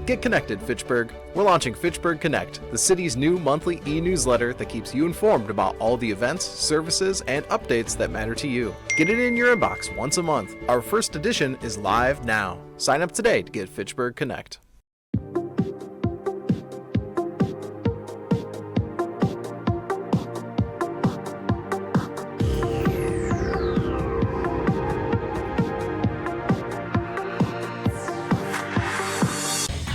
Get connected, Fitchburg. We're launching Fitchburg Connect, the city's new monthly e-newsletter that keeps you informed about all the events, services, and updates that matter to you. Get it in your inbox once a month. Our first edition is live now. Sign up today to get Fitchburg Connect.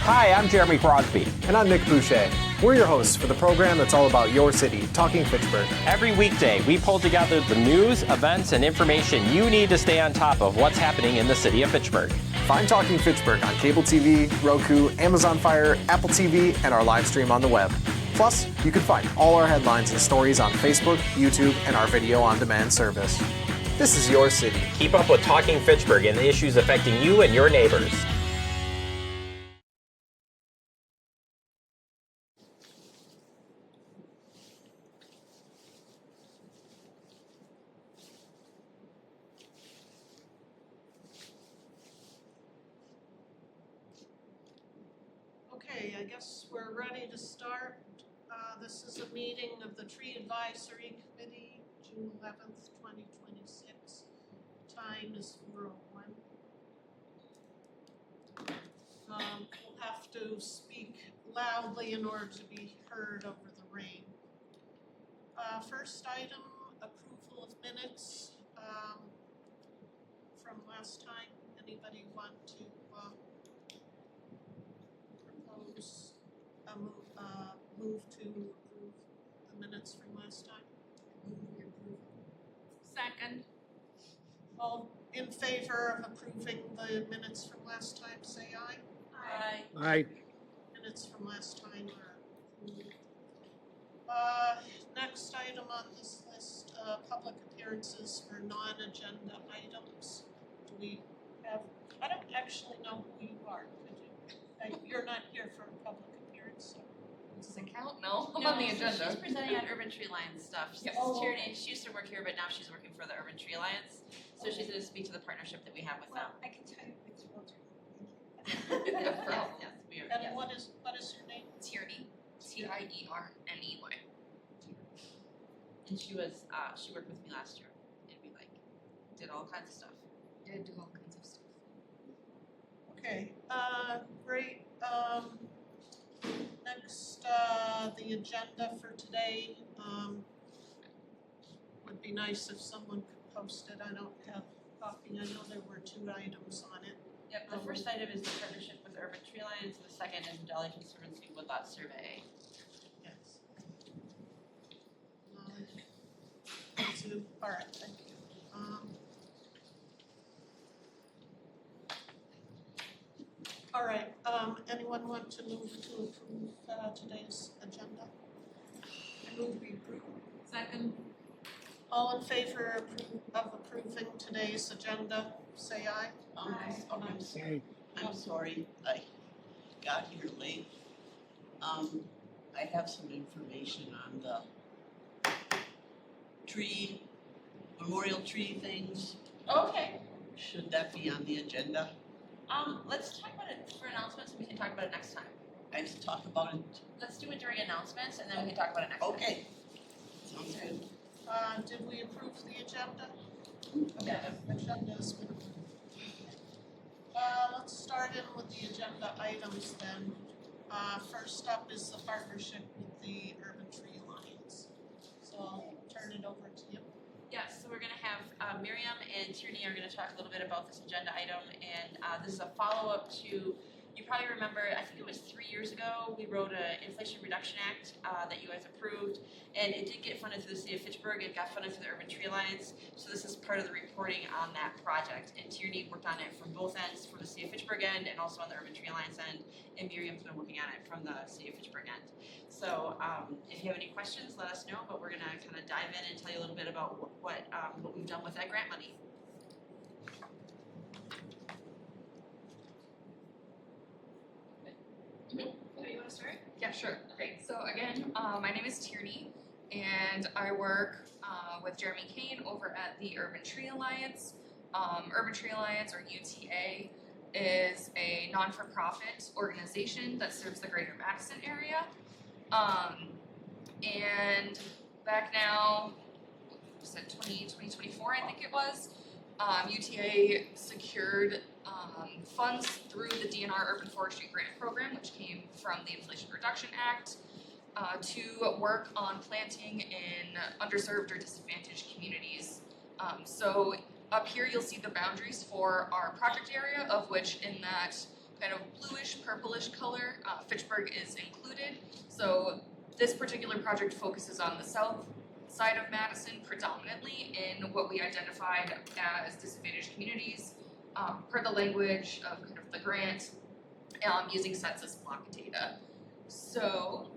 Hi, I'm Jeremy Crosby. And I'm Nick Boucher. We're your hosts for the program that's all about your city, Talking Fitchburg. Every weekday, we pull together the news, events, and information you need to stay on top of what's happening in the city of Fitchburg. Find Talking Fitchburg on cable TV, Roku, Amazon Fire, Apple TV, and our live stream on the web. Plus, you can find all our headlines and stories on Facebook, YouTube, and our video on demand service. This is your city. Keep up with Talking Fitchburg and the issues affecting you and your neighbors. Okay, I guess we're ready to start. This is a meeting of the Tree Advisory Committee, June 11th, 2026. Time is 4:01. We'll have to speak loudly in order to be heard over the rain. First item, approval of minutes from last time. Anybody want to propose a move to approve the minutes from last time? Second. All in favor of approving the minutes from last time, say aye. Aye. Aye. Minutes from last time are approved. Next item on this list, public appearances for non-agenda items. Do we have, I don't actually know who you are, could you? You're not here for a public appearance, so. Does it count? No, I'm No, on the so agenda. she's presenting on Urban Tree Alliance stuff. Yep. This is Tierney. She used to work here, but now she's working for the Urban Tree Alliance. So she's going to speak to the partnership that we have with them. I can tell you it's realtor. Yes, yes, we are. And Yes. what is your name? Tierney, Tierney. And she was, she worked with me last year, and we did all kinds of stuff. Yeah, do all kinds of stuff. Okay, great. Next, the agenda for today, would be nice if someone could post it. I don't have a copy. I know there were 2 items on it. Yep, the first item is the partnership with the Urban Tree Alliance, and the second is the Dolly Conservancy Woodlot Survey. Yes. All right, thank you. All right, anyone want to move to approve today's agenda? I move we approve. Second. All in favor of approving today's agenda, say aye. I'm sorry, I got here late. I have some information on the tree, memorial tree things. Okay, Should that be on the agenda? let's talk about it for announcements, and we can talk about it next time. I just talk about it. Let's do it during announcements, and then we can talk about it next time. Okay, sounds good. Did we approve the agenda? Yeah. Agenda has been approved. Let's start in with the agenda items then. First up is the partnership with the Urban Tree Alliance. So I'll turn it over to you. Yes, so we're going to have Miriam and Tierney are going to talk a little bit about this agenda item, and this is a follow-up to, you probably remember, I think it was 3 years ago, we wrote an Inflation Reduction Act that you guys approved, and it did get funded through the city of Fitchburg. It got funded through the Urban Tree Alliance, so this is part of the reporting on that project, and Tierney worked on it from both ends, from the city of Fitchburg end and also on the Urban Tree Alliance end, and Miriam's been working on it from the city of Fitchburg end. So if you have any questions, let us know, but we're going to kind of dive in and tell you a little bit about what we've done with that grant money. You want to start? Yeah, sure. Great. So again, my name is Tierney, and I work with Jeremy Kane over at the Urban Tree Alliance. Urban Tree Alliance, or UTA, is a non-for-profit organization that serves the greater Madison area. And back now, was it 2024, I think it was, UTA secured funds through the DNR Urban Forestry Grant Program, which came from the Inflation Reduction Act, to work on planting in underserved or disadvantaged communities. So up here you'll see the boundaries for our project area, of which in that kind of bluish, purplish color, Fitchburg is included. So this particular project focuses on the south side of Madison predominantly in what we identified as disadvantaged communities per the language of kind of the grant, using census block data. So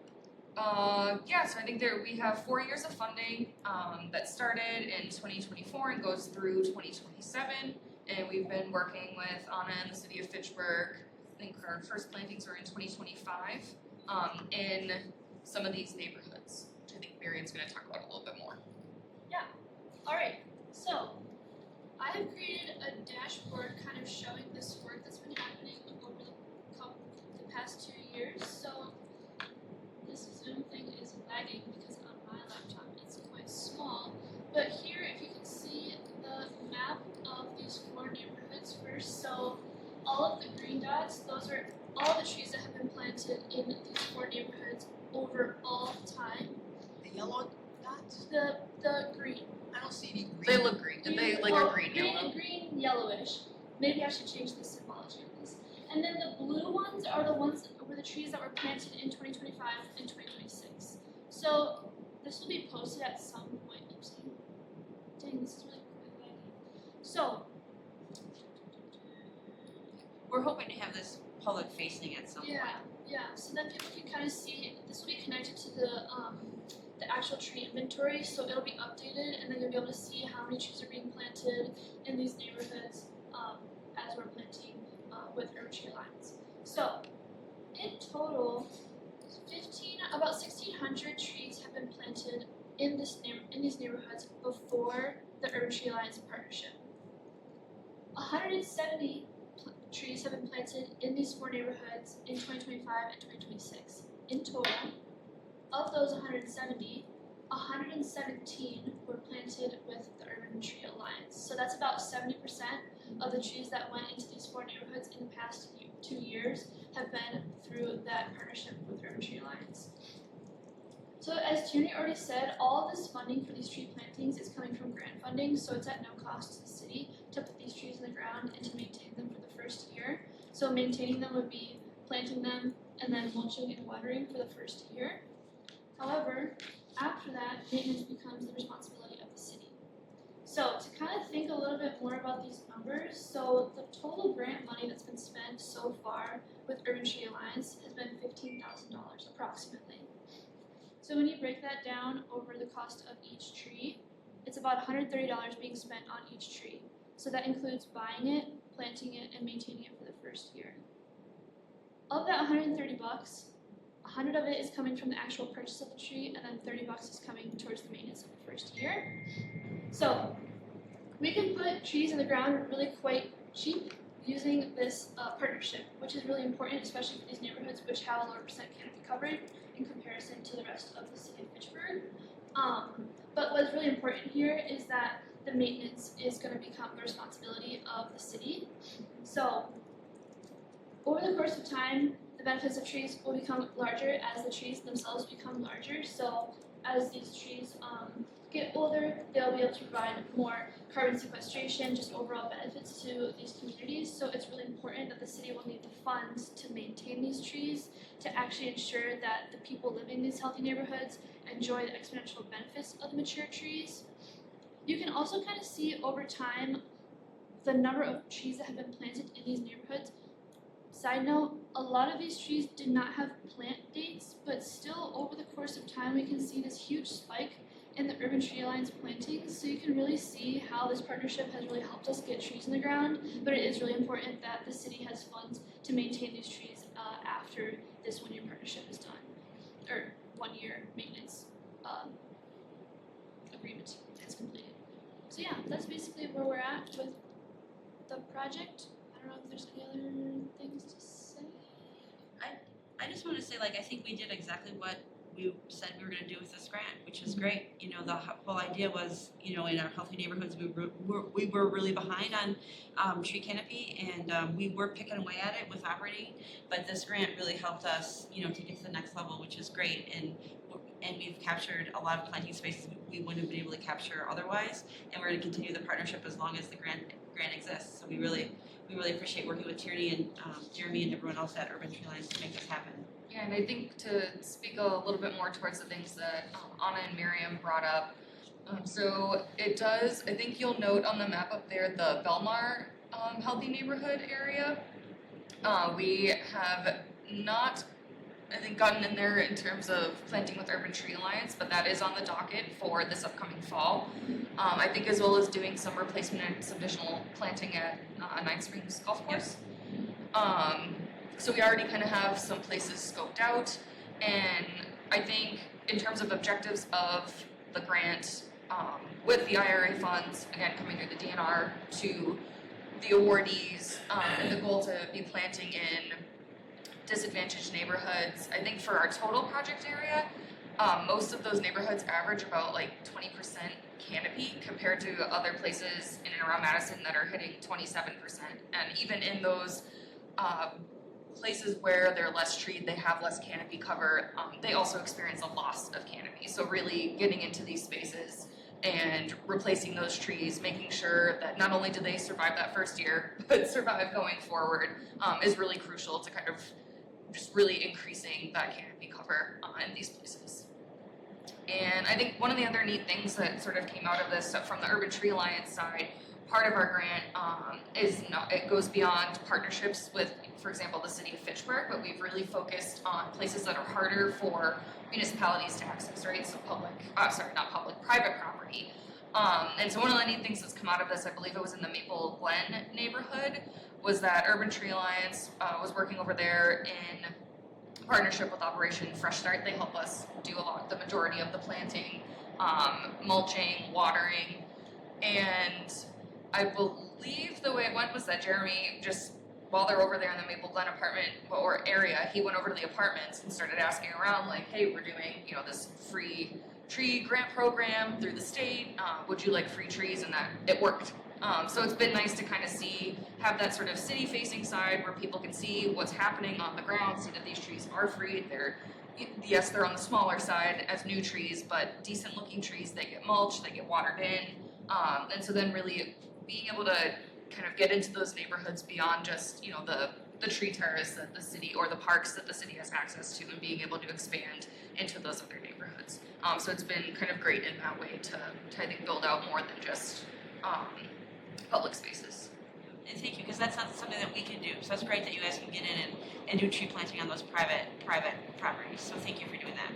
so I think we have 4 years of funding that started in 2024 and goes through 2027, and we've been working with Anna and the city of Fitchburg. I think our first plantings were in 2025 in some of these neighborhoods, which I think Miriam's going to talk about a little bit more. Alright, so I have created a dashboard kind of showing this work that's been happening over the past 2 years. So this Zoom thing is lagging because on my laptop it's quite small. But here, if you can see the map of these 4 neighborhoods first, so all of the green dots, those are all the trees that have been planted in these 4 neighborhoods over all time. The yellow dots? The green. I don't see any green. They look green. They like are green yellow. Green, yellowish. Maybe I should change the symbology of this. And then the blue ones are the ones were the trees that were planted in 2025 and 2026. So this will be posted at some point. Oopsie. Dang, this is really laggy. So We're hoping to have this public facing at some point. Yeah. So then people can kind of see. This will be connected to the actual tree inventory, so it'll be updated, and then you'll be able to see how many trees are being planted in these neighborhoods as we're planting with urban tree lines. So in total, about 1,600 trees have been planted in these neighborhoods before the Urban Tree Alliance partnership. 170 trees have been planted in these 4 neighborhoods in 2025 and 2026. In total, of those 170, 117 were planted with the Urban Tree Alliance. So that's about 70% of the trees that went into these 4 neighborhoods in the past 2 years have been through that partnership with Urban Tree Alliance. So as Tierney already said, all of this funding for these tree plantings is coming from grant funding, so it's at no cost to the city to put these trees in the ground and to maintain them for the first year. So maintaining them would be planting them and then mulching and watering for the first year. However, after that, maintenance becomes the responsibility of the city. So to kind of think a little bit more about these numbers, so the total grant money that's been spent so far with Urban Tree Alliance has been $15,000 approximately. So when you break that down over the cost of each tree, it's about $130 being spent on each tree. So that includes buying it, planting it, and maintaining it for the first year. Of that $130, 100 of it is coming from the actual purchase of the tree, and then $30 is coming towards the maintenance of the first year. So we can put trees in the ground really quite cheap using this partnership, which is really important, especially for these neighborhoods which have a lower percent canopy coverage in comparison to the rest of the city of Fitchburg. But what's really important here is that the maintenance is going to become the responsibility of the city. So over the course of time, the benefits of trees will become larger as the trees themselves become larger. So as these trees get older, they'll be able to provide more carbon sequestration, just overall benefits to these communities. So it's really important that the city will need the funds to maintain these trees, to actually ensure that the people living in these healthy neighborhoods enjoy the exponential benefits of the mature trees. You can also kind of see over time the number of trees that have been planted in these neighborhoods. Side note, a lot of these trees did not have plant dates, but still over the course of time we can see this huge spike in the Urban Tree Alliance plantings, so you can really see how this partnership has really helped us get trees in the ground, but it is really important that the city has funds to maintain these trees after this 1-year partnership is done, or 1-year maintenance agreement is completed. So yeah, that's basically where we're at with the project. don't know if there's any other things to say. I just wanna say, like, I think we did exactly what we said we were gonna do with this grant, which is great. You know, the whole idea was, you know, in our healthy neighborhoods, we were really behind on tree canopy, and we were picking away at it with operating, but this grant really helped us, you know, to get to the next level, which is great. And we've captured a lot of planting spaces we wouldn't have been able to capture otherwise, and we're gonna continue the partnership as long as the grant exists. So we really appreciate working with Tierney and Jeremy and everyone else at Urban Tree Lines to make this happen. Yeah, and I think to speak a little bit more towards the things that Anna and Miriam brought up, so it does, I think you'll note on the map up there, the Belmar healthy neighborhood area. We have not, I think, gotten in there in terms of planting with Urban Tree Alliance, but that is on the docket for this upcoming fall. I think as well as doing some replacement and some additional planting at Ninth Springs Golf Course. So we already kind of have some places scoped out, and I think in terms of objectives of the grant, with the IRA funds, again, coming through the DNR to the awardees, and the goal to be planting in disadvantaged neighborhoods, I think for our total project area, most of those neighborhoods average about like 20% canopy compared to other places in and around Madison that are hitting 27%. And even in those places where they're less treed, they have less canopy cover, they also experience a loss of canopy. So really getting into these spaces and replacing those trees, making sure that not only do they survive that first year, but survive going forward, is really crucial to kind of just really increasing that canopy cover in these places. And I think one of the other neat things that sort of came out of this, so from the Urban Tree Alliance side, part of our grant it goes beyond partnerships with, for example, the city of Fitchburg, but we've really focused on places that are harder for municipalities to access, right? So private property. And so one of the neat things that's come out of this, I believe it was in the Maple Glen neighborhood, was that Urban Tree Alliance was working over there in partnership with Operation Fresh Start. They help us do the majority of the planting, mulching, watering, and I believe the way it went was that Jeremy, just while they're over there in the Maple Glen apartment or area, he went over to the apartments and started asking around, like, hey, we're doing, you know, this free tree grant program through the state. Would you like free trees? And that it worked. So it's been nice to kind of have that sort of city-facing side where people can see what's happening on the ground, see that these trees are free. They're on the smaller side as new trees, but decent-looking trees. They get mulched, they get watered in, and so then really being able to kind of get into those neighborhoods beyond just, you know, the tree terrace that the city or the parks that the city has access to, and being able to expand into those other neighborhoods. So it's been kind of great in that way to I think build out more than just public spaces. And thank you, because that's not something that we can do. So it's great that you guys can get in and do tree planting on those private properties. So thank you for doing that.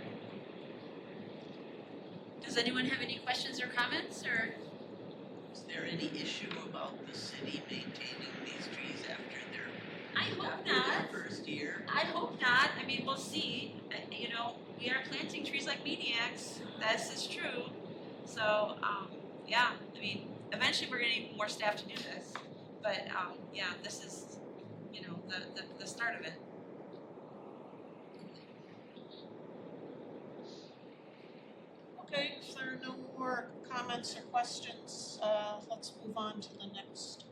Does anyone have any questions or comments, or? Is there any issue about the city maintaining these trees after hope their not. first year? I hope not. I mean, we'll see. You know, we are planting trees like maniacs. This is true. So, yeah, I mean, eventually we're gonna need more staff to do this. But, yeah, this is, you know, the start of it. Okay, if there are no more comments or questions, let's move on to the next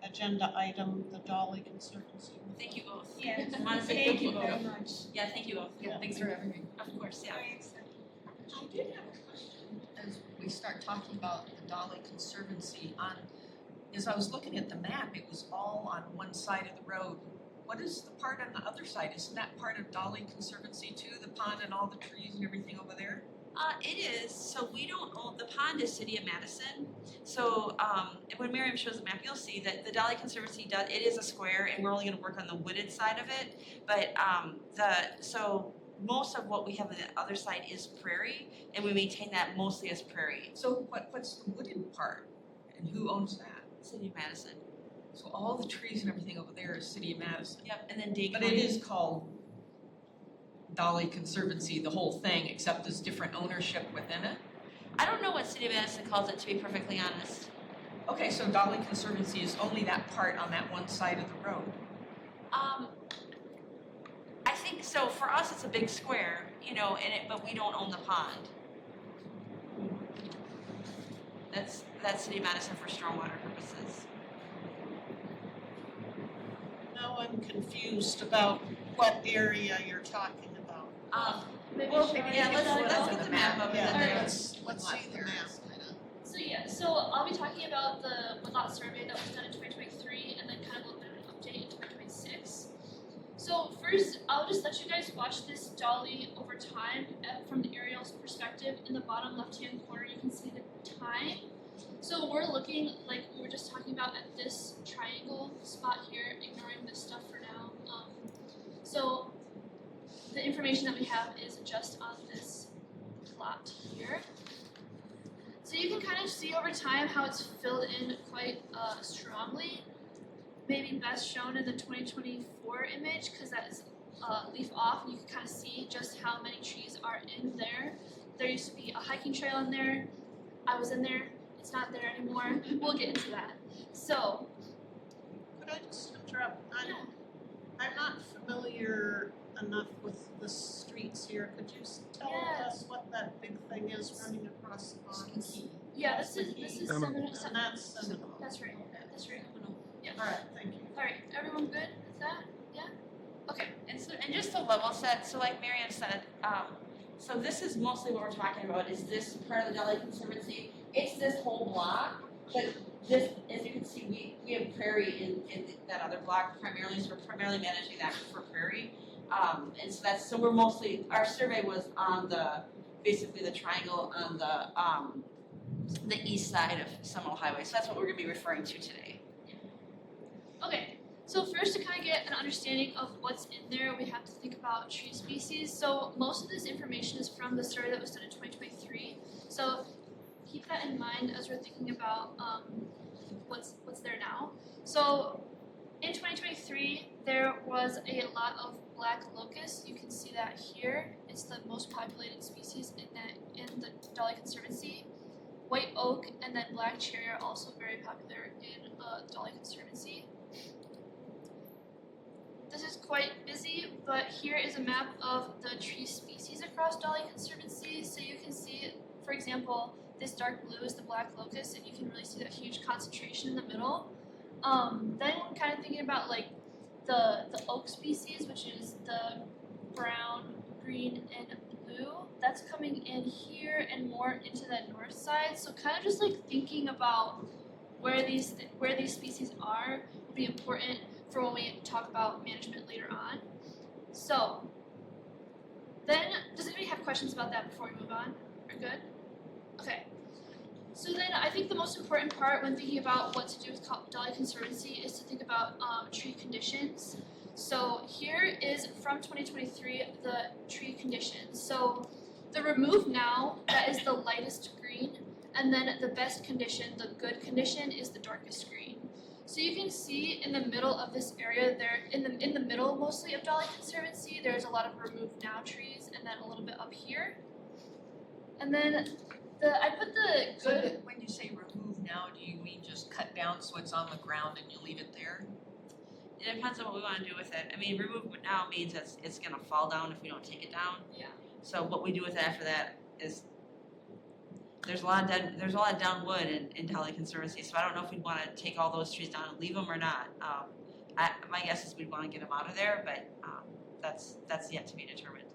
agenda item, the Dolly Conservancy. Thank you both. Yeah, I want to say thank you very much. Yeah, thank you both. Yeah, thanks for having me. Of course, yeah. I did have a question as we start talking about the Dolly Conservancy as I was looking at the map, it was all on one side of the road. What is the part on the other side? Isn't that part of Dolly Conservancy too, the pond and all the trees and everything over there? It is. So we don't own, the pond is City of Madison. So when Miriam shows the map, you'll see that the Dolly Conservancy it is a square, and we're only going to work on the wooded side of it. But so most of what we have on the other side is prairie, and we maintain that mostly as prairie. So what's the wooded part and who owns that? City of Madison. So all the trees and everything over there is City of Madison. Yep, and then Dade But County. it is called Dolly Conservancy, the whole thing, except there's different ownership within it? I don't know what City of Madison calls it, to be perfectly honest. Okay, so Dolly Conservancy is only that part on that one side of the road. I think so. For us, it's a big square, you know, but we don't own the pond. That's City of Madison for stormwater purposes. Now I'm confused about what area you're talking about. Maybe Well, Sharon, yeah, you let's can let's go. get the map up Yeah, and then let's see the map. So yeah, so I'll be talking about the woodlot survey that was done in 2023 and then kind of a little bit of an update in 2026. So first, I'll just let you guys watch this dolly over time from the aerial's perspective. In the bottom left-hand corner, you can see the time. So we're looking, like we were just talking about, at this triangle spot here, ignoring this stuff for now. So the information that we have is just on this plot here. So you can kind of see over time how it's filled in quite strongly. Maybe best shown in the 2024 image because that is leaf off, and you can kind of see just how many trees are in there. There used to be a hiking trail in there. I was in there. It's not there anymore. We'll get into that. So, Could I just interrupt? yeah. I'm not familiar enough with the streets here. Could you tell Yeah. us what that big thing is running across the pond? Yeah, this is Seminole. And that's Seminole. That's right. That's right. Yeah. All right, thank you. All right. Everyone good with that? Yeah. Okay. and just to level set, so like Miriam said, so this is mostly what we're talking about. Is this part of the Delhi Conservancy? It's this whole block, but this, as you can see, we have prairie in that other block primarily, so we're primarily managing that for prairie. And so we're mostly, our survey was on basically the triangle on the east side of Seminole Highway. So that's what we're gonna be referring to today. Okay. So first, to kind of get an understanding of what's in there, we have to think about tree species. So most of this information is from the survey that was done in 2023. So keep that in mind as we're thinking about what's there now. So in 2023, there was a lot of black locust. You can see that here. It's the most populated species in the Dolly Conservancy. White oak and then black cherry are also very popular in Dolly Conservancy. This is quite busy, but here is a map of the tree species across Dolly Conservancy. So you can see, for example, this dark blue is the black locust, and you can really see that huge concentration in the middle. Then we're kind of thinking about like the oak species, which is the brown, green, and blue. That's coming in here and more into that north side. So kind of just like thinking about where these species are will be important for when we talk about management later on. So then, does anybody have questions about that before we move on? We're good? Okay. So then I think the most important part when thinking about what to do with Dolly Conservancy is to think about tree conditions. So here is from 2023 the tree conditions. So the remove now, that is the lightest green, and then the best condition, the good condition, is the darkest green. So you can see in the middle of this area there, in the middle mostly of Dolly Conservancy, there's a lot of remove now trees, and then a little bit up here. And then I put the So good. when you say remove now, do you mean just cut down so it's on the ground and you leave it there? It depends on what we want to do with it. I mean, remove now means it's gonna fall down if we don't take it down. Yeah. So what we do with it after that is there's a lot of down wood in Dolly Conservancy. So I don't know if we'd want to take all those trees down and leave them or not. My guess is we'd want to get them out of there, but that's yet to be determined.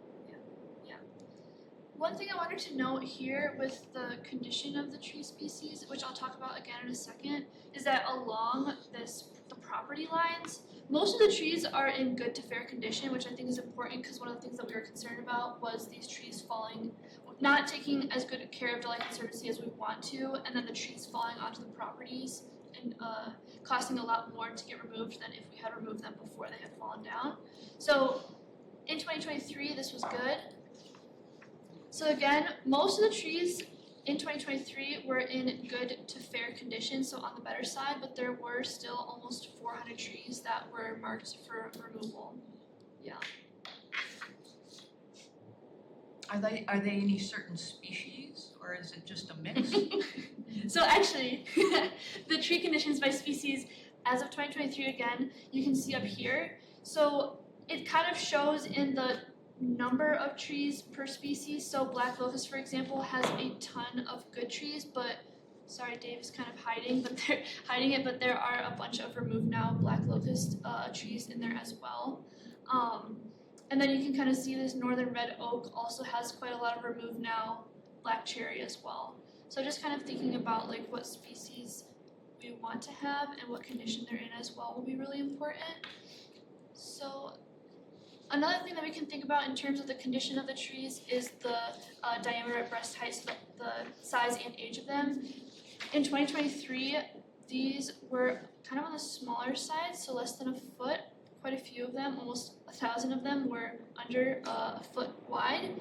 One thing I wanted to note here with the condition of the tree species, which I'll talk about again in a second, is that along the property lines, most of the trees are in good to fair condition, which I think is important because one of the things that we were concerned about was these trees falling, not taking as good care of Dolly Conservancy as we want to, and then the trees falling onto the properties and costing a lot more to get removed than if we had removed them before they had fallen down. So in 2023, this was good. So again, most of the trees in 2023 were in good to fair condition, so on the better side, but there were still almost 400 trees that were marked for removal. Yeah. Are they any certain species, or is it just a mix? So actually, the tree conditions by species as of 2023 again, you can see up here. So it kind of shows in the number of trees per species. So black locust, for example, has a ton of good trees, but sorry, Dave is kind of hiding it, but there are a bunch of removed now black locust trees in there as well. And then you can kind of see this northern red oak also has quite a lot of removed now black cherry as well. So just kind of thinking about like what species we want to have and what condition they're in as well will be really important. So another thing that we can think about in terms of the condition of the trees is the diameter at breast height, so the size and age of them. In 2023, these were kind of on the smaller side, so less than a foot. Quite a few of them, almost 1,000 of them, were under a foot wide.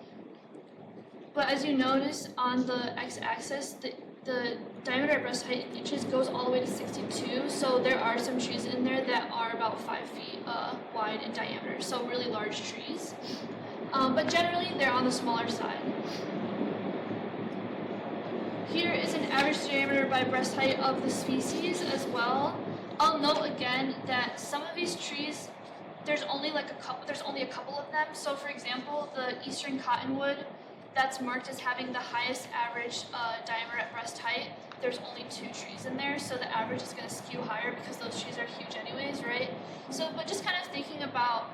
But as you notice on the x-axis, the diameter at breast height in inches goes all the way to 62. So there are some trees in there that are about 5 feet wide in diameter, so really large trees. But generally, they're on the smaller side. Here is an average diameter by breast height of the species as well. I'll note again that some of these trees, there's only a couple of them. So for example, the eastern cottonwood, that's marked as having the highest average diameter at breast height. There's only 2 trees in there, so the average is going to skew higher because those trees are huge anyways, right? So, but just kind of thinking about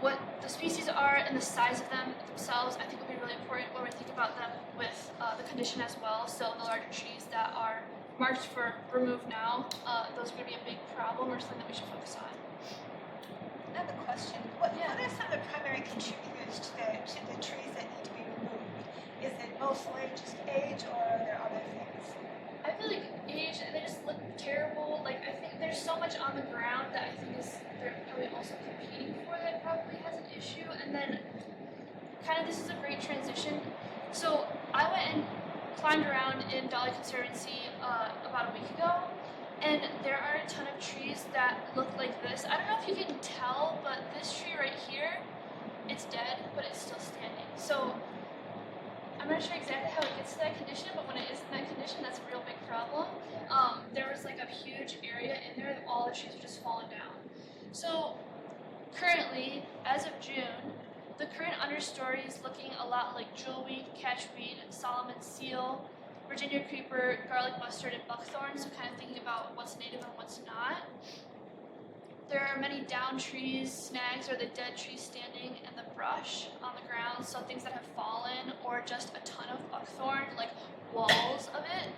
what the species are and the size of them themselves, I think will be really important when we think about them with the condition as well. So the larger trees that are marked for remove now, those are going to be a big problem or something that we should focus on. I have a question. What are some of the primary contributors to the trees that need to be removed? Is it mostly just age, or are there other things? I feel like age, they just look terrible. Like, I think there's so much on the ground that I think they're probably also competing for that probably has an issue. And then kind of this is a great transition. So I went and climbed around in Dolly Conservancy about a week ago, and there are a ton of trees that look like this. I don't know if you can tell, but this tree right here, it's dead, but it's still standing. So I'm not sure exactly how it gets to that condition, but when it is in that condition, that's a real big problem. There was like a huge area in there that all the trees were just falling down. So currently, as of June, the current understory is looking a lot like jewelweed, catchweed, Solomon seal, Virginia creeper, garlic mustard, and buckthorn, so kind of thinking about what's native and what's not. There are many down trees, snags, or the dead trees standing in the brush on the ground, so things that have fallen, or just a ton of buckthorn, like walls of it.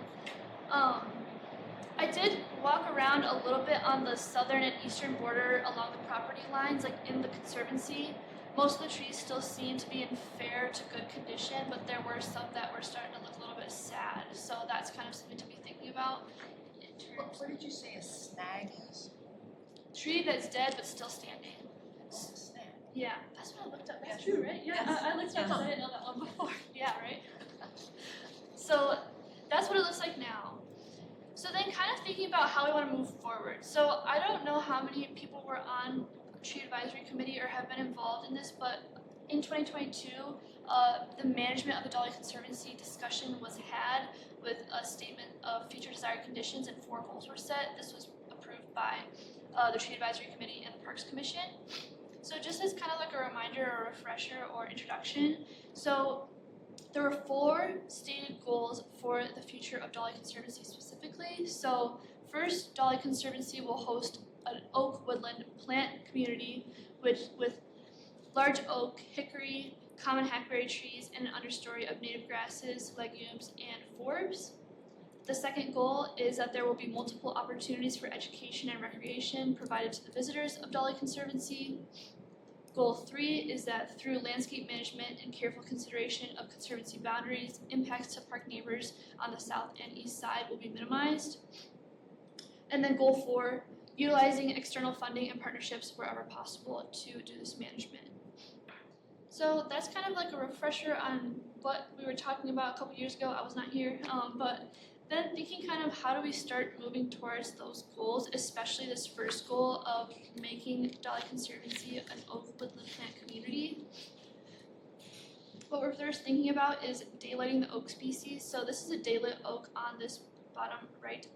I did walk around a little bit on the southern and eastern border along the property lines, like in the Conservancy. Most of the trees still seem to be in fair to good condition, but there were some that were starting to look a little bit sad, so that's kind of something to be thinking about. What did you say a snag is? Tree that's dead but still standing. Oh, a snag. Yeah, that's what I looked up. That's Yes. true, right? Yeah, Yes. I looked up because I didn't know that one before. Yeah, right? So that's what it looks like now. So then kind of thinking about how we want to move forward. So I don't know how many people were on Tree Advisory Committee or have been involved in this, but in 2022, the management of the Dolly Conservancy discussion was had with a statement of future desired conditions and 4 goals were set. This was approved by the Tree Advisory Committee and the Parks Commission. So just as kind of like a reminder or refresher or introduction, so there were 4 stated goals for the future of Dolly Conservancy specifically. So first, Dolly Conservancy will host an oak woodland plant community with large oak, hickory, common hackberry trees, and an understory of native grasses, legumes, and forbs. The second goal is that there will be multiple opportunities for education and recreation provided to the visitors of Dolly Conservancy. Goal 3 is that through landscape management and careful consideration of Conservancy boundaries, impacts to park neighbors on the south and east side will be minimized. And then Goal 4, utilizing external funding and partnerships wherever possible to do this management. So that's kind of like a refresher on what we were talking about a couple years ago. I was not here, but then thinking kind of how do we start moving towards those goals, especially this first goal of making Dolly Conservancy an oak woodland plant community. What were they're thinking about is daylighting the oak species. So this is a daylit oak on this bottom right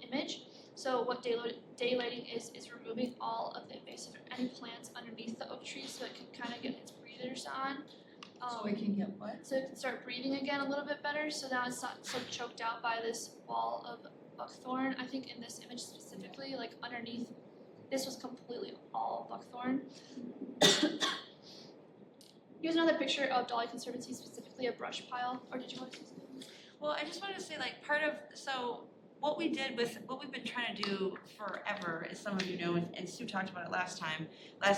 image. So what daylighting is removing all of the invasive any plants underneath the oak tree so it can kind of get its breathers on. So it can get what? So it can start breathing again a little bit better. So now it's not so choked out by this wall of buckthorn. I think in this image specifically, like underneath, this was completely all buckthorn. Here's another picture of Dolly Conservancy, specifically a brush pile. Or did you want to say something? Well, I just wanted to say, like, so what we did with, what we've been trying to do forever, as some of you know, and Sue talked about it last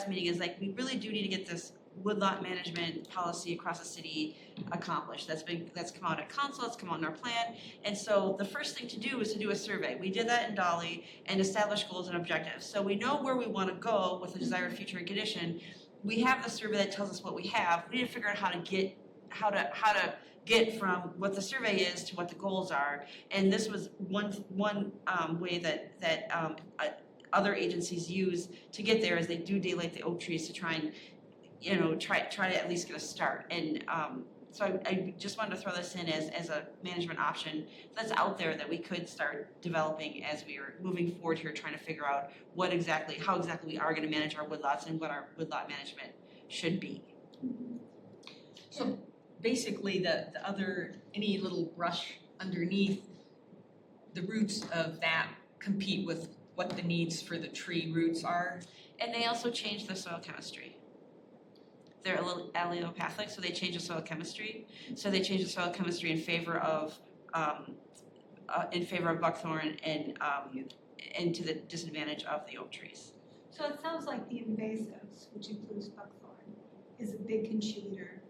meeting, is like, we really do need to get this woodlot management policy across the city accomplished. That's come out at council, it's come out in our plan. And so the first thing to do is to do a survey. We did that in Dolly and establish goals and objectives. So we know where we want to go with the desired future and condition. We have the survey that tells us what we have. We need to figure out how to get from what the survey is to what the goals are. And this was one way that other agencies use to get there, is they do daylight the oak trees to try and try to at least get a start. And so I just wanted to throw this in as a management option that's out there that we could start developing as we are moving forward here, trying to figure out how exactly we are going to manage our woodlots and what our woodlot management should be. So basically the other, any little brush underneath, the roots of that compete with what the needs for the tree roots are. And they also change the soil chemistry. They're a little allelopathic, so they change the soil chemistry. So they change the soil chemistry in favor of buckthorn and to the disadvantage of the oak trees. So it sounds like the invasives, which includes buckthorn, is a big contributor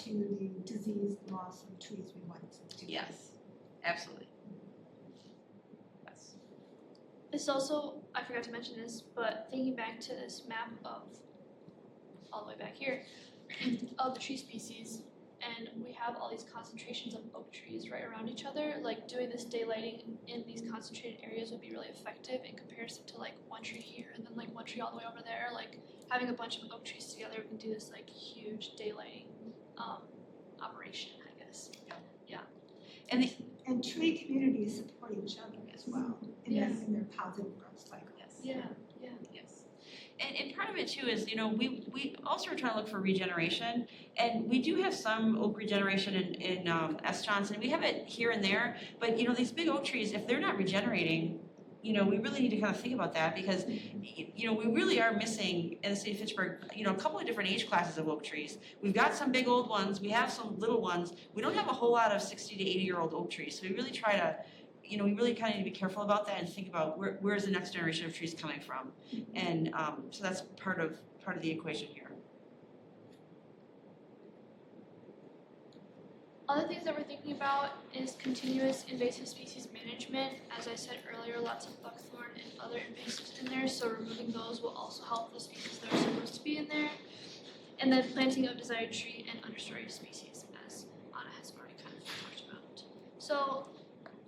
to the disease loss of trees we want to. Yes, absolutely. Yes. This also, I forgot to mention this, but thinking back to this map of all the way back here of the tree species, and we have all these concentrations of oak trees right around each other, like doing this daylighting in these concentrated areas would be really effective in comparison to like one tree here and then like one tree all the way over there. Like having a bunch of oak trees together, we can do this like huge daylighting operation, I guess. Yeah. And tree communities support each other as well in their positive growth cycle. Yes. Yeah. Yes. And part of it too is, we also are trying to look for regeneration, and we do have some oak regeneration in S. Johnson. We have it here and there, but these big oak trees, if they're not regenerating, we really need to kind of think about that, because we really are missing in the city of Fitchburg, a couple of different age classes of oak trees. We've got some big old ones, we have some little ones. We don't have a whole lot of 60 to 80-year-old oak trees, so we really try to we really kind of need to be careful about that and think about where's the next generation of trees coming from, and so that's part of the equation here. Other things that we're thinking about is continuous invasive species management. As I said earlier, lots of buckthorn and other invasives in there, so removing those will also help the species that are supposed to be in there. And then planting of desired tree and understory species, as Anna has already kind of talked about. So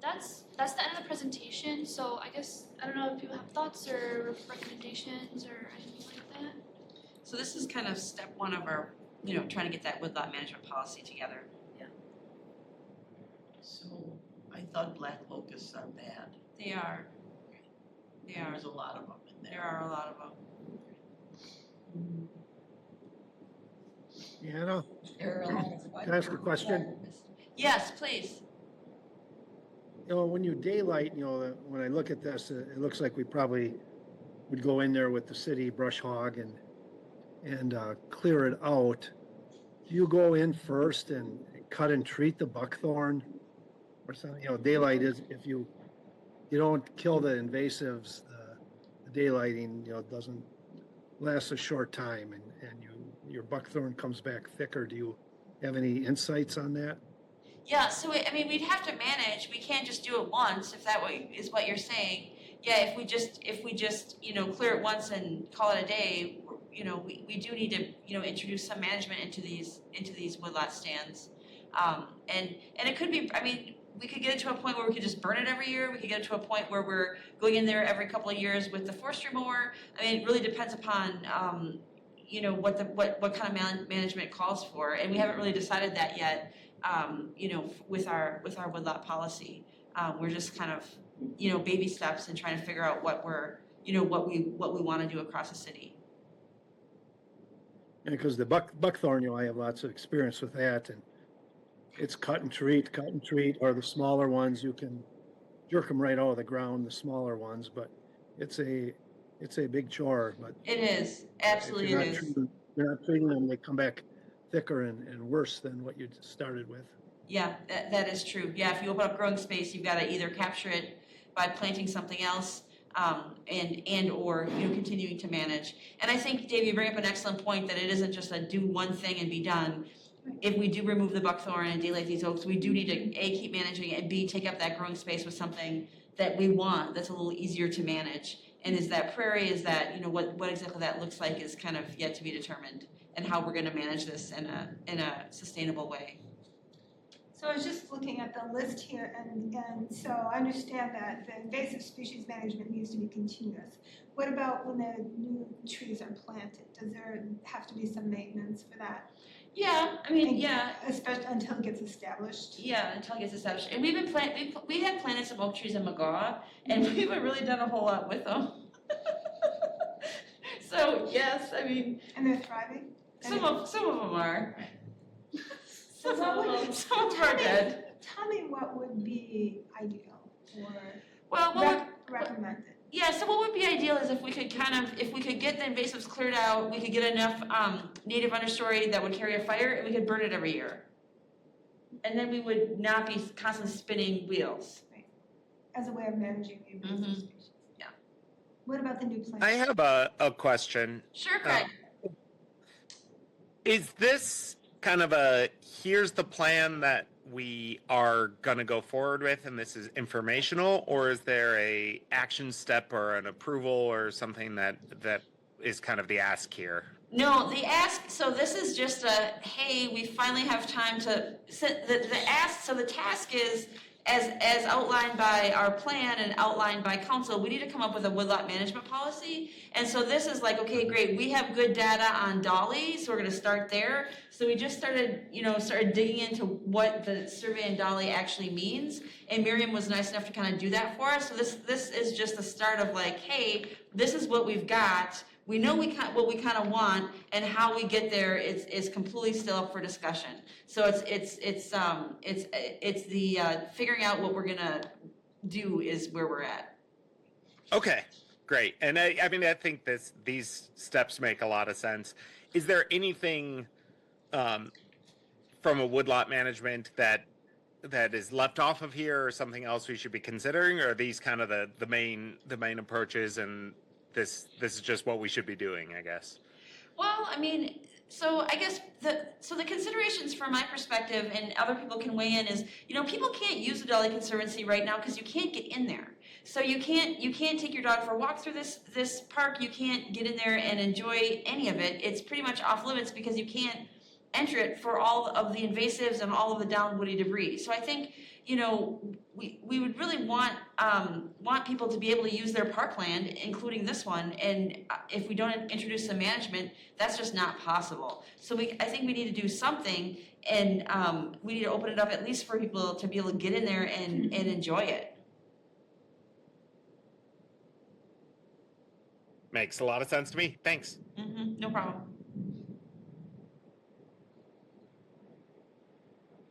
that's the end of the presentation. So I guess, I don't know if people have thoughts or recommendations or anything like that. So this is kind of step one of our, trying to get that woodlot management policy together. So I thought black locusts are bad. They are. There's a lot of them in there. There are a lot of them. Deanna, There are a lot of what? can I ask a question? Yes, please. When you daylight, when I look at this, it looks like we probably would go in there with the city brush hog and clear it out. Do you go in first and cut and treat the buckthorn or something? Daylight is, if you don't kill the invasives, the daylighting, doesn't last a short time, and your buckthorn comes back thicker. Do you have any insights on that? Yeah, so we'd have to manage. We can't just do it once, if that way is what you're saying. Yeah, if we just clear it once and call it a day, we do need to introduce some management into these woodlot stands. And it could be, we could get it to a point where we could just burn it every year. We could get it to a point where we're going in there every couple of years with the forestry mower. It really depends upon you know, what kind of management calls for, and we haven't really decided that yet, you know, with our woodlot policy. We're just kind of, you know, baby steps and trying to figure out what we want to do across the city. And because the buckthorn, you know, I have lots of experience with that, and it's cut and treat, or the smaller ones, you can jerk them right out of the ground, the smaller ones, but it's a big chore, but. It is, absolutely it is. You're not treating them, they come back thicker and worse than what you started with. Yeah, that is true. Yeah, if you open up growing space, you've got to either capture it by planting something else, and or, you know, continuing to manage. And I think, Dave, you bring up an excellent point that it isn't just a do one thing and be done. If we do remove the buckthorn and daylight these oaks, we do need to A, keep managing it, and B, take up that growing space with something that we want that's a little easier to manage. And is that prairie, is that, you know, what exactly that looks like is kind of yet to be determined, and how we're going to manage this in a sustainable way. So I was just looking at the list here, and so I understand that the invasive species management needs to be continuous. What about when the new trees are planted? Does there have to be some maintenance for that? Yeah, I mean, yeah. Especially until it gets established? Yeah, until it gets established. And we had planted some oak trees in McGaw, and we haven't really done a whole lot with them. So, yes, I mean. And they're thriving? Some of them are. Some So of them are dead. Tell me what would be ideal Well, recommended. Yeah, so what would be ideal is if we could get the invasives cleared out, we could get enough native understory that would carry a fire, and we could burn it every year. And then we would not be constantly spinning wheels. Right. As a way of managing the invasive species. Yeah. What about the new plan? I have a question. Sure, Craig. Is this kind of here's the plan that we are going to go forward with, and this is informational, or is there a action step or an approval or something that is kind of the ask here? No, the ask, so this is just hey, we finally have time to, so the task is, as outlined by our plan and outlined by council, we need to come up with a woodlot management policy. And so this is like, okay, great, we have good data on Dolly, so we're gonna start there. So we just started digging into what the survey on Dolly actually means. And Miriam was nice enough to kind of do that for us. So this is just the start of like, hey, this is what we've got. We know what we kind of want, and how we get there is completely still up for discussion. So it's the figuring out what we're gonna do is where we're at. Okay, great. And I mean, I think these steps make a lot of sense. Is there anything from a woodlot management that is left off of here, or something else we should be considering? Or are these kind of the main approaches, and this is just what we should be doing, I guess? Well, I mean, so I guess the considerations from my perspective, and other people can weigh in, is, you know, people can't use the Dolly Conservancy right now because you can't get in there. So you can't take your dog for a walk through this park. You can't get in there and enjoy any of it. It's pretty much off limits because you can't enter it for all of the invasives and all of the down woody debris. So I think, you know, we would really want people to be able to use their parkland, including this one, and if we don't introduce some management, that's just not possible. So I think we need to do something, and we need to open it up at least for people to be able to get in there and enjoy it. Makes a lot of sense to me. Thanks. No problem.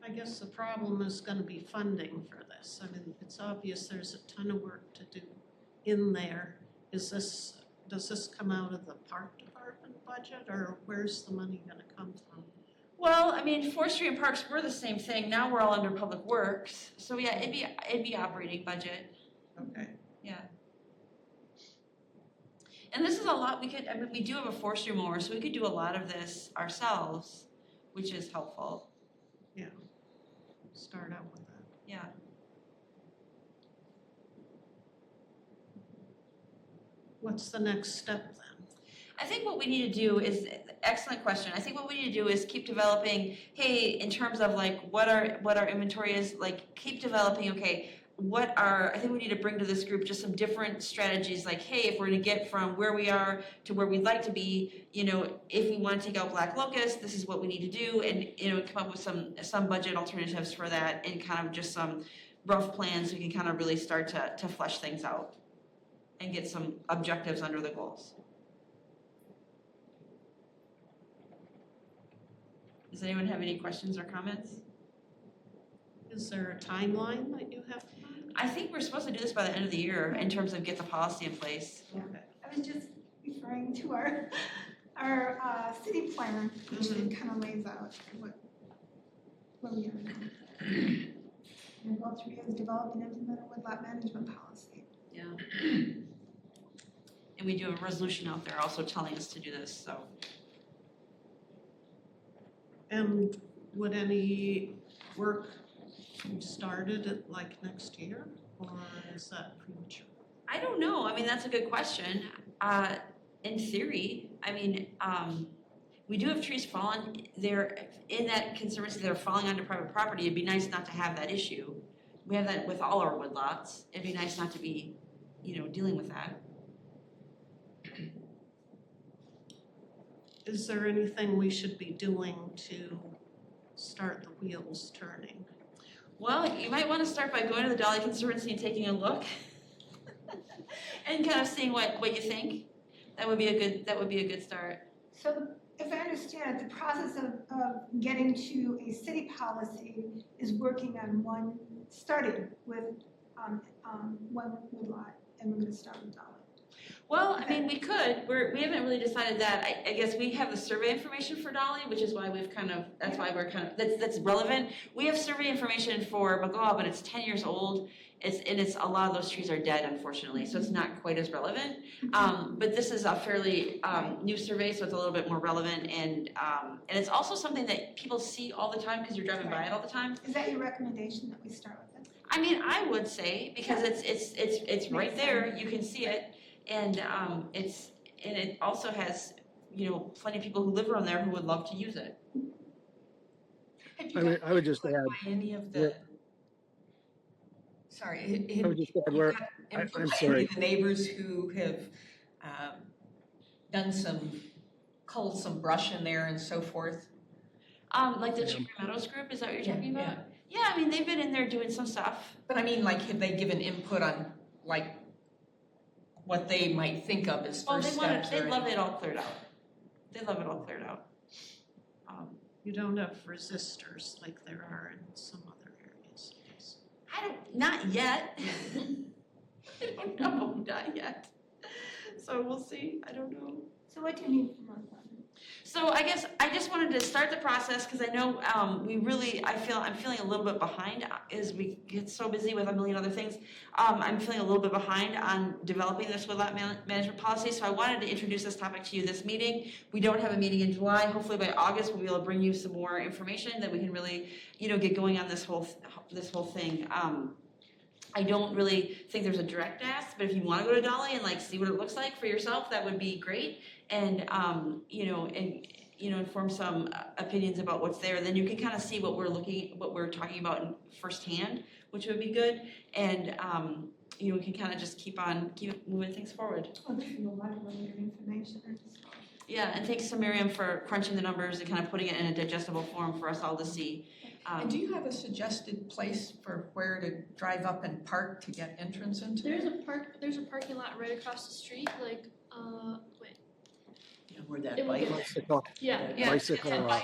I guess the problem is gonna be funding for this. I mean, it's obvious there's a ton of work to do in there. Does this come out of the park department budget, or where's the money gonna come from? Well, I mean, forestry and parks were the same thing. Now we're all under public works. So yeah, it'd be operating budget. Okay. Yeah. And this is a lot we do have a forestry mower, so we could do a lot of this ourselves, which is helpful. Yeah. Start out with that. Yeah. What's the next step then? I think what we need to do is, excellent question. I think what we need to do is keep developing, hey, in terms of like what our inventory is, like keep developing, okay, I think we need to bring to this group just some different strategies, like, hey, if we're gonna get from where we are to where we'd like to be, if we wanna take out black locust, this is what we need to do, and, come up with some budget alternatives for that, and kind of just some rough plans, so we can kind of really start to flesh things out and get some objectives under the goals. Does anyone have any questions or comments? Is there a timeline that you have? I think we're supposed to do this by the end of the year in terms of get the policy in place. I was just referring to our city plan, which it kind of lays out what we are doing. And goal 3 is develop and implement a woodlot management policy. Yeah. And we do have a resolution out there also telling us to do this, so. And would any work be started like next year, or is that premature? I don't know. I mean, that's a good question. In theory, I mean, we do have trees falling. They're in that conservancy that are falling onto private property. It'd be nice not to have that issue. We have that with all our woodlots. It'd be nice not to be, dealing with that. Is there anything we should be doing to start the wheels turning? Well, you might want to start by going to the Dolly Conservancy and taking a look and kind of seeing what you think. That would be a good start. So if I understand, the process of getting to a city policy is working on starting with one woodlot, and we're gonna start with Dolly. Well, I mean, we could. We haven't really decided that. I guess we have the survey information for Dolly, which is why that's relevant. We have survey information for Magoa, but it's 10 years old. It's a lot of those trees are dead, unfortunately, so it's not quite as relevant. But this is a fairly new survey, so it's a little bit more relevant, and it's also something that people see all the time because you're driving by it all the time. Is that your recommendation that we start with it? I mean, I would say, because it's right there, you can see it. And it also has, plenty of people who live around there who would love to use it. I would just add. Any of the, sorry. I would just add where, I'm sorry. The neighbors who have culled some brush in there and so forth. Like the Chicory Meadows group, is that what you're talking about? Yeah, I mean, they've been in there doing some stuff. But I mean, like, have they given input on, like, what they might think of as first steps? They love it all cleared out. They love it all cleared out. You don't have resistors like there are in some other areas. Not yet. I don't know, not yet. So we'll see, I don't know. So what do you need from us? So I guess I just wanted to start the process because I know I'm feeling a little bit behind as we get so busy with a million other things. I'm feeling a little bit behind on developing this woodlot management policy, so I wanted to introduce this topic to you this meeting. We don't have a meeting in July. Hopefully by August we'll be able to bring you some more information that we can really, get going on this whole thing. I don't really think there's a direct ask, but if you want to go to Dolly and see what it looks like for yourself, that would be great. And inform some opinions about what's there. Then you can kind of see what we're talking about firsthand, which would be good. And we can kind of just keep moving things forward. Oh, this is a lot of really good information. Yeah, and thanks to Miriam for crunching the numbers and kind of putting it in a digestible form for us all to see. And do you have a suggested place for where to drive up and park to get entrance into? There's a parking lot right across the street, Where that It bike. Bicycle. yeah, Bicycle.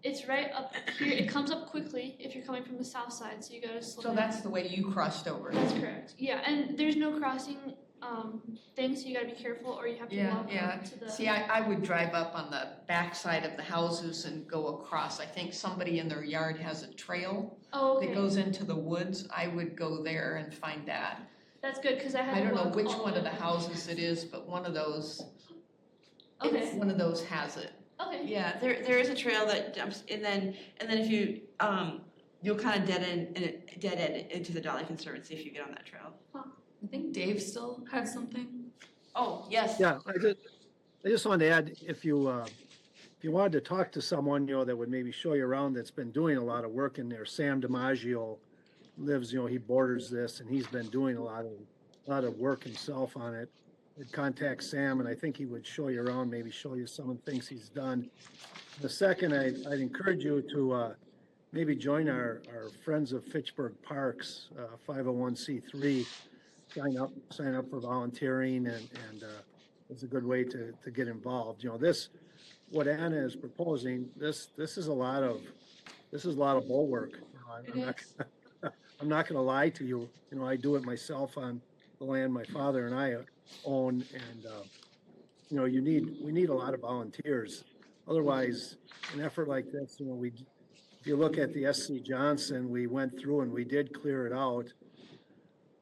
it's right up here. It comes up quickly if you're coming from the south side, so you gotta slow So down. that's the way you crossed over. That's correct. Yeah, and there's no crossing thing, so you gotta be careful, or you have to walk up to the. See, I would drive up on the back side of the houses and go across. I think somebody in their yard has a trail Oh, that okay. goes into the woods. I would go there and find that. That's good because I had I to don't know walk which all one of the way. houses it is, but one of those, Okay. one of those has it. Okay. Yeah, there is a trail that jumps, and then if you you'll kind of dead end into the Dolly Conservancy if you get on that trail. I think Dave still had something. Oh, yes. Yeah, I just wanted to add, if you wanted to talk to someone, that would maybe show you around that's been doing a lot of work in there, Sam DiMaggio lives, he borders this, and he's been doing a lot of work himself on it. I'd contact Sam, and I think he would show you around, maybe show you some of the things he's done. The second, I'd encourage you to maybe join our Friends of Fitchburg Parks, 501c3. Sign up for volunteering, and it's a good way to get involved. What Anna is proposing, this is a lot of bull work. I'm not gonna lie to you. I do it myself on the land my father and I own, and we need a lot of volunteers. Otherwise, an effort like this, if you look at the SC Johnson, we went through and we did clear it out,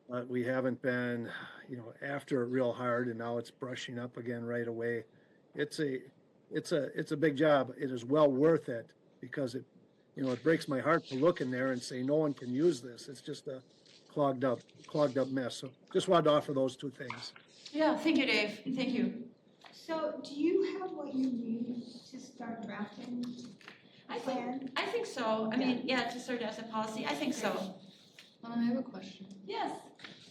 but we haven't been, after it real hard, and now it's brushing up again right away. It's a big job. It is well worth it, because it breaks my heart to look in there and say no one can use this. It's just a clogged up mess. So just wanted to offer those two things. Yeah, thank you, Dave. Thank you. So do you have what you need to start drafting a plan? I think so. I mean, to start as a policy, I think so. I have a question. Yes.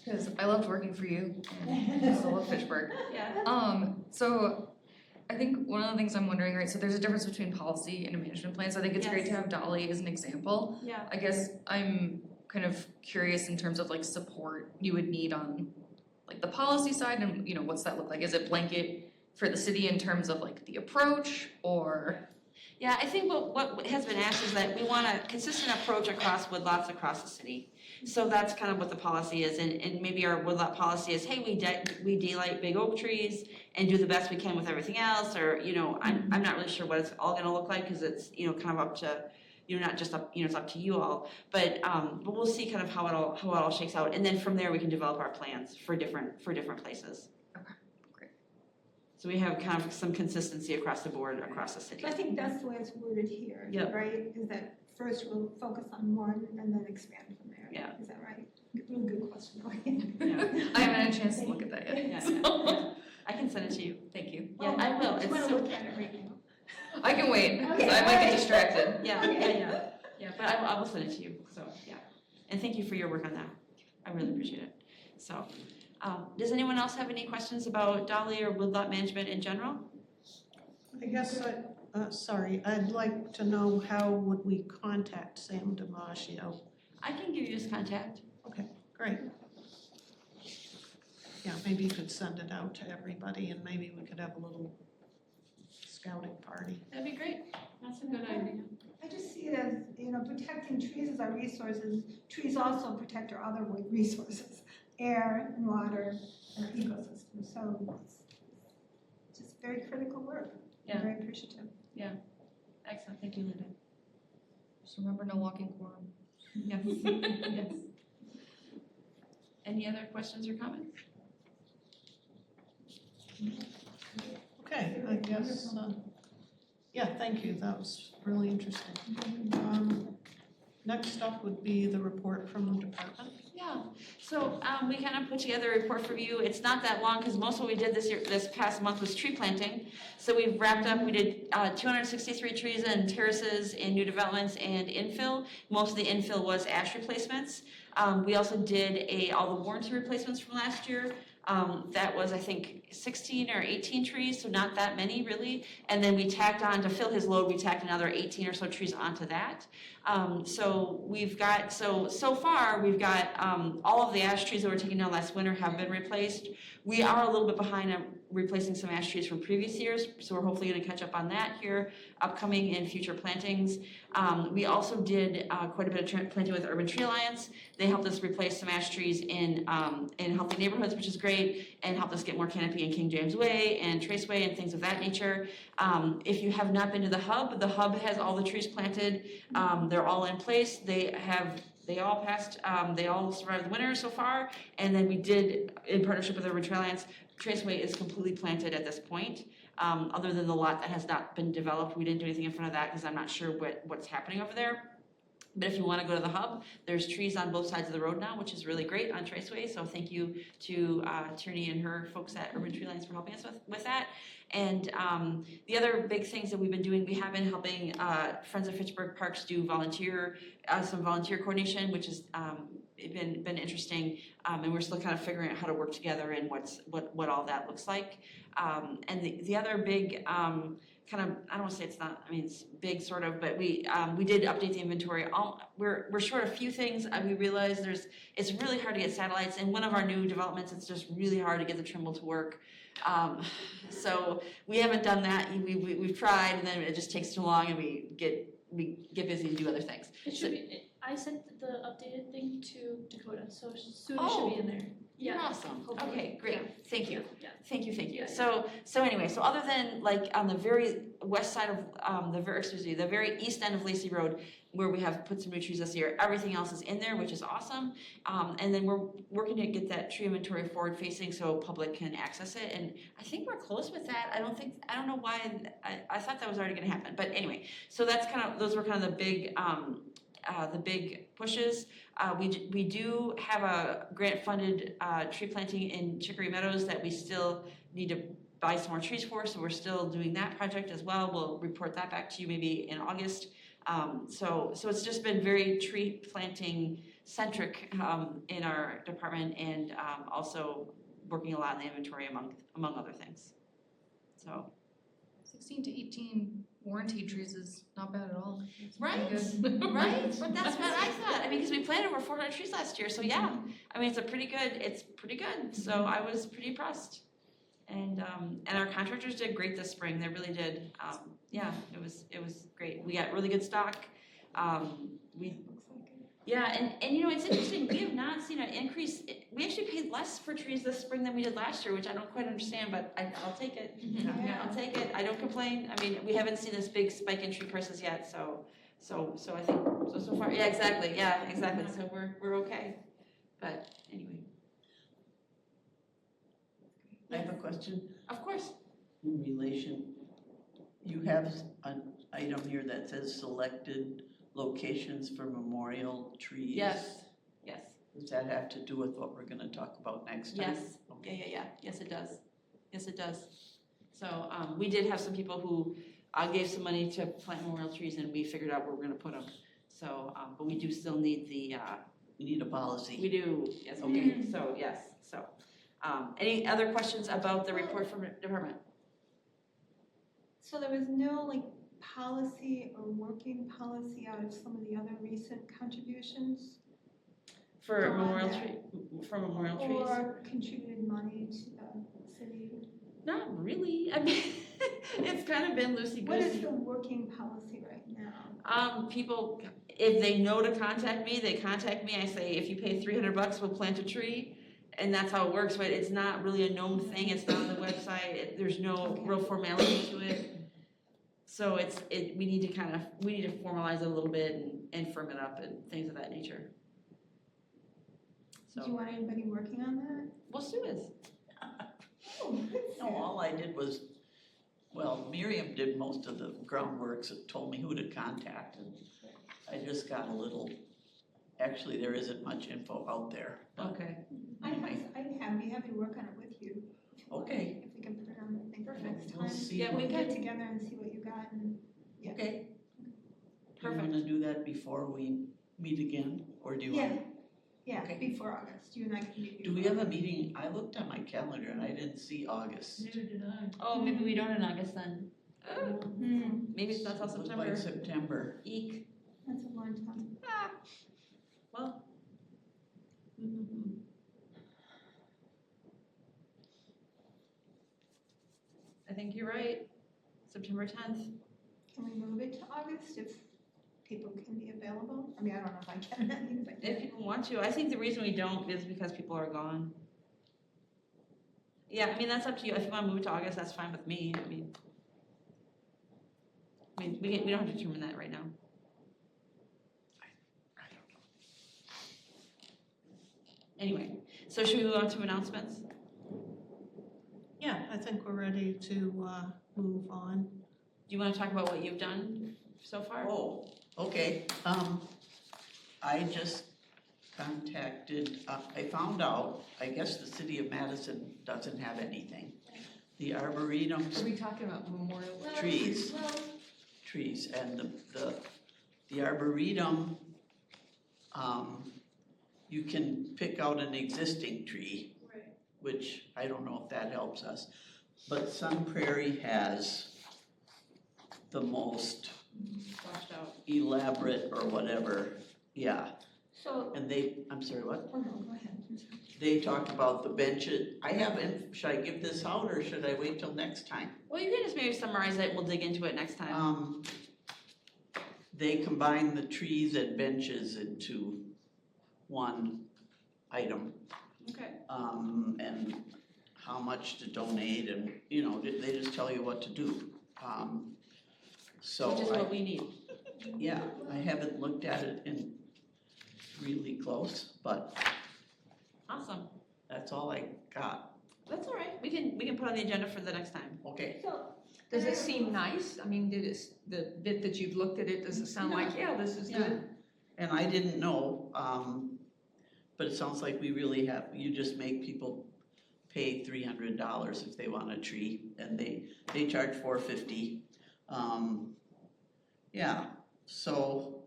Because I loved working for you, and I still love Fitchburg. Yeah. So I think one of the things I'm wondering, right, so there's a difference between policy and a management plan, so I think it's great to have Dolly as an example. Yeah. I guess I'm kind of curious in terms of like support you would need on like the policy side, and what's that look like? Is it blanket for the city in terms of like the approach, or? Yeah, I think what has been asked is that we want a consistent approach across woodlots across the city. So that's kind of what the policy is, and maybe our woodlot policy is, hey, we daylight big oak trees and do the best we can with everything else, or I'm not really sure what it's all going to look like, because it's kind of up to not just up it's up to you all, but we'll see kind of how it all shakes out, and then from there we can develop our plans for different places. Okay, great. So we have kind of some consistency across the board across the city. I think that's the way it's worded here, Yep. right? Is that first we'll focus on one and then expand from there. Yeah. Is that right? Really good question. Yeah. I haven't had a chance to look at that yet. Yeah. I can send it to you. Thank you. Yeah, I will. I It's want to so, look at it right now. I can wait, because Okay, I might get alright. distracted. yeah, but I will send it to you, so, yeah. And thank you for your work on that. I really appreciate it. So, does anyone else have any questions about Dolly or woodlot management in general? I guess, I'd like to know, how would we contact Sam DiMaggio? I can give you his contact. Okay, great. Yeah, maybe you could send it out to everybody, and maybe we could have a little scouting party. That'd be great. That's a good idea. I just see it as, protecting trees as our resources. Trees also protect our other resources, air and water and ecosystem. So it's just very critical work. Yeah. I'm very appreciative. Excellent. Thank you, Linda. Just remember, no walking quorum. Yes. Yes. Any other questions or comments? Okay, I guess, thank you, that was really interesting. Next up would be the report from the department. Yeah, so we kind of put together a report for you. It's not that long, because most of what we did this past month was tree planting. So we've wrapped up, we did 263 trees and terraces in new developments and infill. Most of the infill was ash replacements. We also did all the warranty replacements from last year. That was, I think, 16 or 18 trees, so not that many really. And then we tacked on, to fill his load, we tacked another 18 or so trees onto that. So we've got, so far, we've got all of the ash trees that were taken down last winter have been replaced. We are a little bit behind on replacing some ash trees from previous years, so we're hopefully going to catch up on that here, upcoming in future plantings. We also did quite a bit of planting with Urban Tree Alliance. They helped us replace some ash trees in healthy neighborhoods, which is great, and helped us get more canopy in King James Way and Traceway and things of that nature. If you have not been to the hub has all the trees planted. They're all in place. They all passed, they all survived the winter so far, and then we did, in partnership with Urban Trail Alliance, Traceway is completely planted at this point. Other than the lot that has not been developed, we didn't do anything in front of that because I'm not sure what's happening over there. But if you want to go to the hub, there's trees on both sides of the road now, which is really great on Traceway. So thank you to Tierney and her folks at Urban Tree Lines for helping us with that. And the other big things that we've been doing, we have been helping Friends of Fitchburg Parks do some volunteer coordination, which has been interesting. And we're still kind of figuring out how to work together and what all that looks like. And the other big kind of, I don't want to say it's not, I mean, it's big sort of, but we did update the inventory. We're short a few things. We realized it's really hard to get satellites. And one of our new developments, it's just really hard to get the Trimble to work. So we haven't done that. We've tried, and then it just takes too long, and we get busy and do other things. It should be. I sent the updated thing to Dakota, so soon it should be in there. You're awesome. Hopefully. Okay, great. Yeah. Thank you. Yeah. Thank you. Yeah. So anyway, so other than like on the very west side of the very east end of Lacey Road, where we have put some new trees this year, everything else is in there, which is awesome. And then we're working to get that tree inventory forward facing so public can access it. And I think we're close with that. I don't know why, I thought that was already gonna happen. But anyway, so that's those were kind of the big pushes. We do have a grant-funded tree planting in Chicory Meadows that we still need to buy some more trees for, so we're still doing that project as well. We'll report that back to you maybe in August. So it's just been very tree planting centric in our department, and also working a lot in the inventory among other things. So 16 to 18 warranty trees is not bad at all. It's right, pretty good. right. That's what I thought. I mean, because we planted over 400 trees last year, so yeah. I mean, it's pretty good. So I was pretty impressed, and our contractors did great this spring. They really did. Yeah, it was great. We got really good stock. And you know, it's interesting. We have not seen an increase. We actually paid less for trees this spring than we did last year, which I don't quite understand, but I'll take it. Yeah, I'll take it. I don't complain. I mean, we haven't seen this big spike in tree prices yet, so I think so far. Yeah, exactly. So we're okay. But anyway. I have a question. Of course. In relation, you have an item here that says selected locations for memorial trees. Yes. Does that have to do with what we're gonna talk about next time? Yes. Okay. Yeah. Yes, it does. So we did have some people who gave some money to plant memorial trees, and we figured out where we're gonna put them. So, but we do still need We need a policy. we do, yes, okay, so, yes, so. Any other questions about the report from the department? So there was no policy or working policy out of some of the other recent contributions? For on memorial that? trees? Or contributed money to the city? Not really, I mean, it's kind of been loosey-goosey. What is the working policy right now? People, if they know to contact me, they contact me. I say, if you pay $300, we'll plant a tree. And that's how it works, but it's not really a known thing. It's not on the website. There's no real formality to it. So we need to formalize it a little bit and firm it up and things of that nature. Do you want anybody working on that? Well, Sue is. No, all I did was, Miriam did most of the groundworks and told me who to contact, and I just got a little, actually, there isn't much info out there. But Okay. anyway. I'd be happy to work on it with you. Okay. If we can put it on the thing for next We'll time. see. Yeah, we We'll can. get together and see what you got and, yeah. Okay. Perfect. Do you wanna do that before we meet again, or do you want? Yeah, Okay. before August, you and I can meet. Do we have a meeting? I looked on my calendar and I didn't see August. Neither did I. Oh, maybe we don't in August then. Oh, maybe it's not till It was September. like September. Eek. That's a long time. Well. I think you're right. September 10th. Can we move it to August if people can be available? I mean, I don't know if I can, I mean, but. If people want to. I think the reason we don't is because people are gone. Yeah, I mean, that's up to you. If you want to move it to August, that's fine with me. I mean, we don't have to determine that right now. Anyway, so should we move on to announcements? Yeah, I think we're ready to move on. Do you want to talk about what you've done so far? Oh, okay. I just contacted, I found out, I guess the city of Madison doesn't have anything. The arboretums, Are we talking about memorial? trees, and the arboretum, you can pick out an existing tree, Right. which I don't know if that helps us. But Sun Prairie has the most Washed out. elaborate or whatever, yeah. So, And they, I'm sorry, what? oh no, go ahead. I'm sorry. They talked about the benches. I haven't, should I give this out or should I wait till next time? Well, you can just maybe summarize it, we'll dig into it next time. They combine the trees and benches into one item. Okay. And how much to donate and, you know, they just tell you what to do. So Which is what we need. yeah, I haven't looked at it in really close, but Awesome. that's all I got. That's all right. We can put on the agenda for the next time. Okay. So, Does it seem nice? I mean, the bit that you've looked at it, does it sound like, yeah, this is good? And I didn't know, but it sounds like we really have, you just make people pay $300 if they want a tree, and they charge $450. Yeah, so,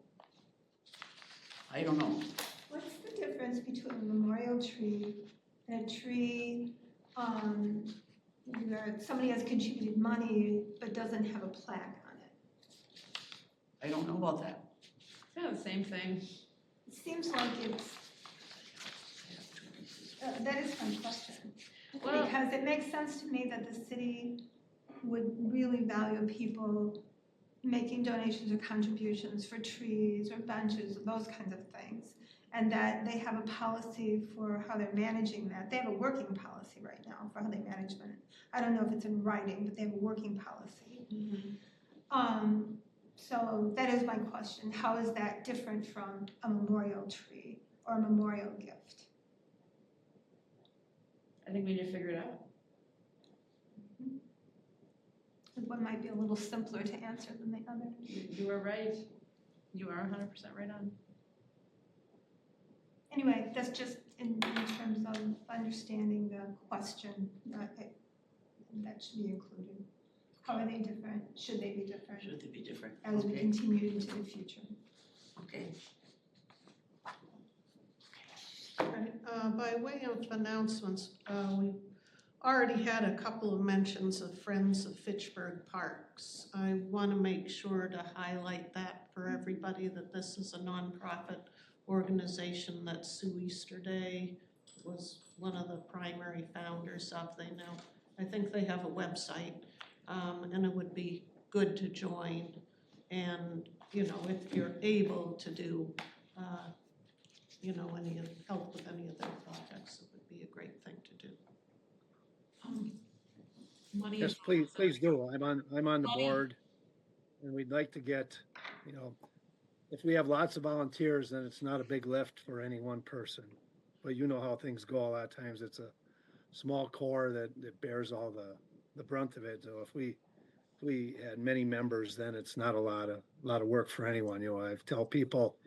I don't know. what's the difference between a memorial tree and a tree, where somebody has contributed money but doesn't have a plaque on it? I don't know about that. Yeah, the same thing. It seems like it's, that is my question. Well- Because it makes sense to me that the city would really value people making donations or contributions for trees or benches, those kinds of things. And that they have a policy for how they're managing that. They have a working policy right now for how they manage it. I don't know if it's in writing, but they have a working policy. So that is my question. How is that different from a memorial tree or a memorial gift? I think we need to figure it out. One might be a little simpler to answer than the other. You are right. You are 100% right on. Anyway, that's just in terms of understanding the question, that should be included. How are they different? Should they be different Should they be different? as we Okay. continue into the future? Okay. Right, by way of announcements, we already had a couple of mentions of Friends of Fitchburg Parks. I want to make sure to highlight that for everybody, that this is a nonprofit organization that Sue Easterday was one of the primary founders of. They now, I think they have a website, and it would be good to join. And, you know, if you're able to do, you know, help with any of their projects, it would be a great thing to do. Money Yes, is please do. I'm on the Money. board. And we'd like to get, you know, if we have lots of volunteers, then it's not a big lift for any one person. But you know how things go. A lot of times it's a small core that bears all the brunt of it. So if we had many members, then it's not a lot of work for anyone. You know, I tell people,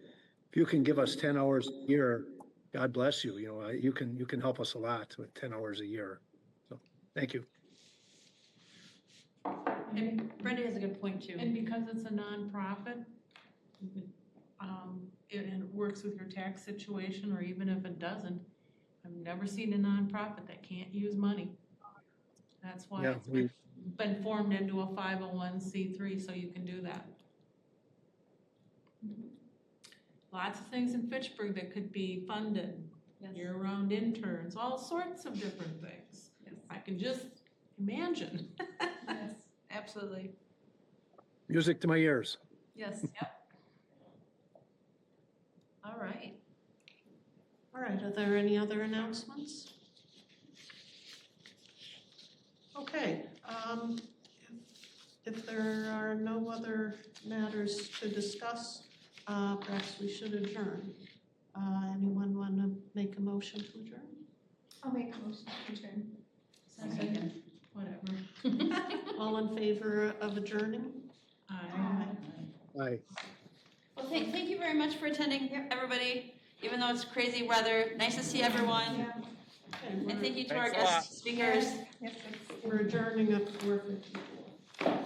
if you can give us 10 hours a year, God bless you. You know, you can help us a lot with 10 hours a year. So thank you. And Brenda has a good point too. And because it's a nonprofit, and it works with your tax situation, or even if it doesn't, I've never seen a nonprofit that can't use money. That's why Yeah, it's been formed into a 501c3, so you can do that. Lots of things in Fitchburg that could be funded, Yes. year-round interns, all sorts of different things. Yes. I can just imagine. Yes, absolutely. Music to my ears. Yes, yep. All right. All right, are there any other announcements? Okay, if there are no other matters to discuss, perhaps we should adjourn. Anyone want to make a motion to adjourn? I'll make a motion to adjourn. Second. Whatever. All in favor of adjourning? Aye. Aye. Well, thank you very much for attending, everybody, even though it's crazy weather. Nice to see everyone. Yeah. And thank you to our Thanks a lot. guest speakers. Yes, We're adjourning at 4:54.